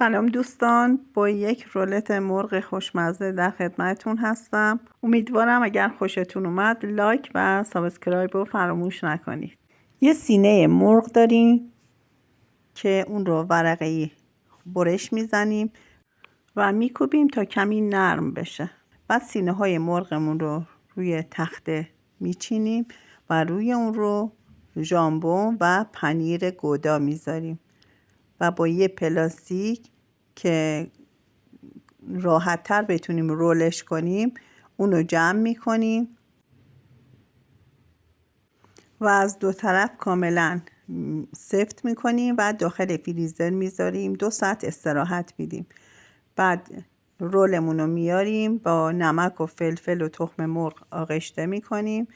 سلام دوستان، با یک رولت مرغ خوشمزه در خدمتتون هستم. امیدوارم اگر خوشتون اومد لایک و سابسکرایب رو فراموش نکنید. یه سینه مرغ داریم که اون رو ورقه‌ای برش میزنیم و میکوبیم تا کمی نرم بشه. بعد سینه های مرغمون رو روی تخته میچینیم و روی اون رو ژامبون و پنیر گودا میذاریم و با یه پلاستیک که راحت تر بتونیم رولش کنیم اونو جمع میکنیم و از دو طرف کاملا سفت میکنیم و داخل فریزر میذاریم 2 ساعت استراحت میدیم. بعد رولمون رو میاریم با نمک و فلفل و تخم مرغ آغشته میکنیم.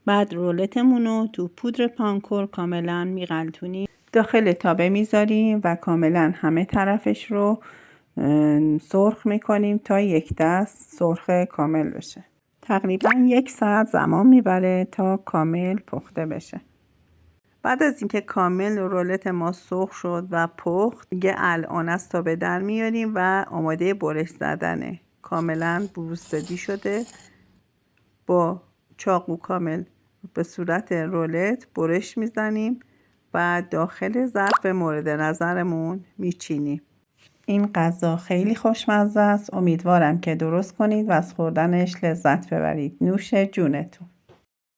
بعد رولتمون رو تو پودر پانکور کاملا میغلطونیم، داخل تابه میذاریم و کاملا همه طرفش رو سرخ میکنیم تا یک دست سرخ کامل بشه. تقریبا 1 ساعت زمان میبره تا کامل پخته بشه. بعد از اینکه کامل رولت ما سرخ شد و پخت، دیگه الان از تابه در میاریم و آماده برش زدنه. کاملا بروستدی شده. با چاقو کامل به صورت رولت برش میزنیم و داخل ظرف مورد نظرمون میچینیم. این غذا خیلی خوشمزه است. امیدوارم که درست کنید و از خوردنش لذت ببرید. نوش جونتون.